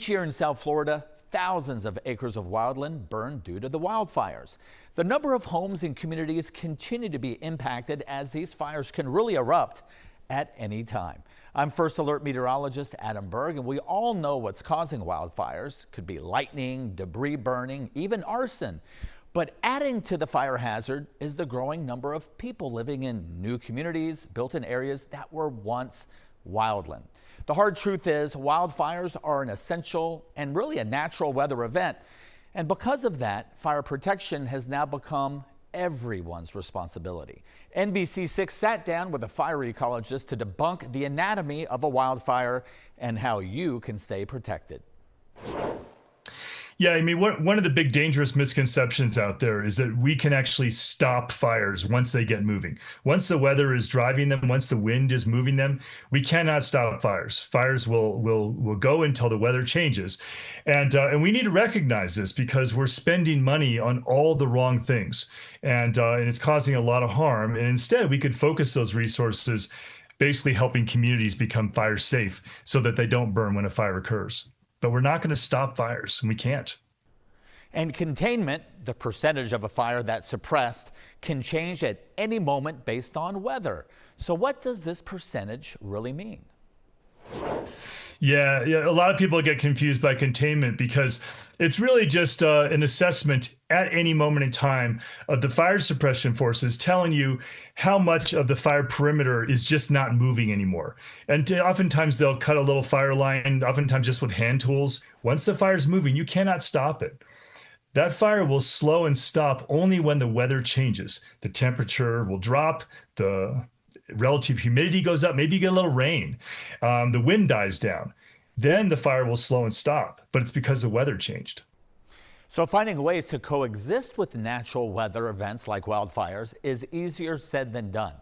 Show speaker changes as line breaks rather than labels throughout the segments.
Each year in South Florida, thousands of acres of wildland burn due to the wildfires. The number of homes and communities continue to be impacted as these fires can really erupt at any time. I'm First Alert meteorologist Adam Berg, and we all know what's causing wildfires. Could be lightning, debris burning, even arson. But adding to the fire hazard is the growing number of people living in new communities built in areas that were once wildland. The hard truth is wildfires are an essential and really a natural weather event. And because of that, fire protection has now become everyone's responsibility. NBC6 sat down with a fire ecologist to debunk the anatomy of a wildfire and how you can stay protected.
Yeah, I mean, one of the big dangerous misconceptions out there is that we can actually stop fires once they get moving. Once the weather is driving them, once the wind is moving them, we cannot stop fires. Fires will go until the weather changes. And we need to recognize this because we're spending money on all the wrong things. And it's causing a lot of harm. And instead, we could focus those resources basically helping communities become fire safe so that they don't burn when a fire occurs. But we're not going to stop fires, and we can't.
And containment, the percentage of a fire that's suppressed, can change at any moment based on weather. So what does this percentage really mean?
Yeah, a lot of people get confused by containment because it's really just an assessment at any moment in time of the fire suppression forces telling you how much of the fire perimeter is just not moving anymore. And oftentimes they'll cut a little fire line, oftentimes just with hand tools. Once the fire's moving, you cannot stop it. That fire will slow and stop only when the weather changes. The temperature will drop, the relative humidity goes up, maybe you get a little rain, the wind dies down. Then the fire will slow and stop, but it's because the weather changed.
So finding ways to coexist with natural weather events like wildfires is easier said than done.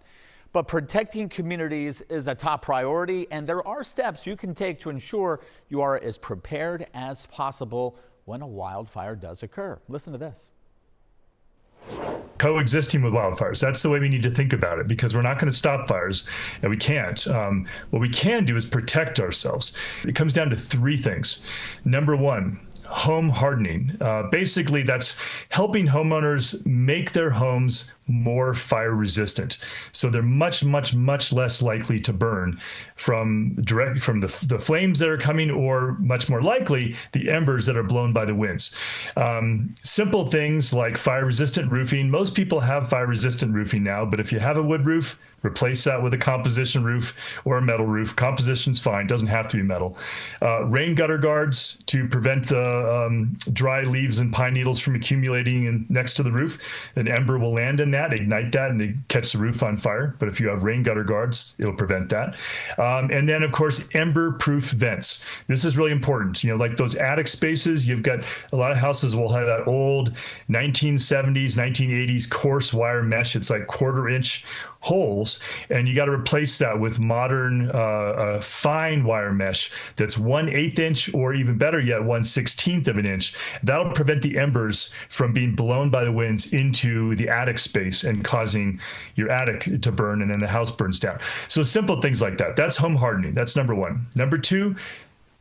But protecting communities is a top priority, and there are steps you can take to ensure you are as prepared as possible when a wildfire does occur. Listen to this.
Coexisting with wildfires. That's the way we need to think about it because we're not going to stop fires and we can't. What we can do is protect ourselves. It comes down to three things. Number one, home hardening. Basically, that's helping homeowners make their homes more fire resistant. So they're much less likely to burn from the flames that are coming, or much more likely the embers that are blown by the winds. Simple things like fire resistant roofing. Most people have fire resistant roofing now, but if you have a wood roof, replace that with a composition roof or a metal roof. Composition's fine, doesn't have to be metal. Rain gutter guards to prevent the dry leaves and pine needles from accumulating next to the roof. An ember will land in that, ignite that, and catch the roof on fire. But if you have rain gutter guards, it'll prevent that. And then, of course, ember-proof vents. This is really important. You know, like those attic spaces, you've got a lot of houses will have that old 1970s, 1980s coarse wire mesh. It's like 1/4-inch holes, and you got to replace that with modern fine wire mesh that's 1/8 inch, or even better yet, 1/16 of an inch. That'll prevent the embers from being blown by the winds into the attic space and causing your attic to burn, and then the house burns down. So simple things like that. That's home hardening. That's number one. Number two,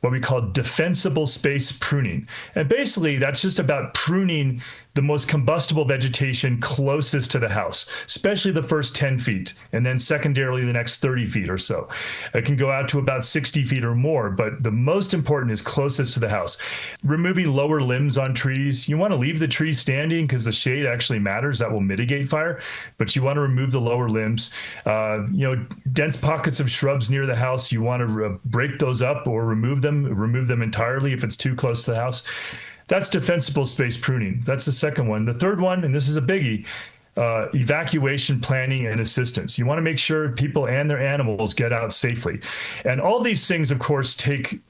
what we call defensible space pruning. And basically that's just about pruning the most combustible vegetation closest to the house, especially the first 10 feet, and then secondarily the next 30 feet or so. It can go out to about 60 feet or more, but the most important is closest to the house. Removing lower limbs on trees. You want to leave the tree standing because the shade actually matters. That will mitigate fire, but you want to remove the lower limbs. Dense pockets of shrubs near the house, you want to break those up or remove them entirely if it's too close to the house. That's defensible space pruning. That's the second one. The third one, and this is a biggie, evacuation planning and assistance. You want to make sure people and their animals get out safely. And all these things, of course, take,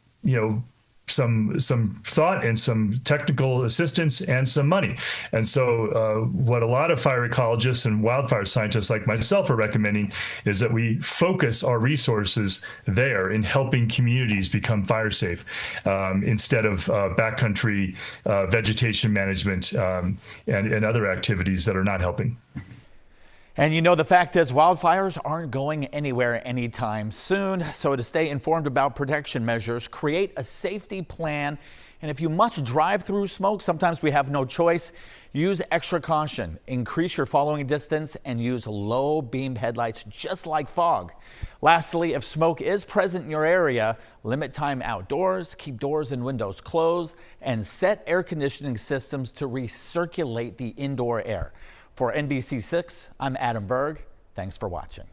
some thought and some technical assistance and some money. And so what a lot of fire ecologists and wildfire scientists like myself are recommending is that we focus our resources there in helping communities become fire safe instead of backcountry vegetation management and other activities that are not helping.
And you know, the fact is wildfires aren't going anywhere anytime soon. So to stay informed about protection measures, create a safety plan. And if you must drive through smoke, sometimes we have no choice. Use extra caution, increase your following distance, and use low beam headlights just like fog. Lastly, if smoke is present in your area, limit time outdoors, keep doors and windows closed, and set air conditioning systems to recirculate the indoor air. For NBC6, I'm Adam Berg. Thanks for watching.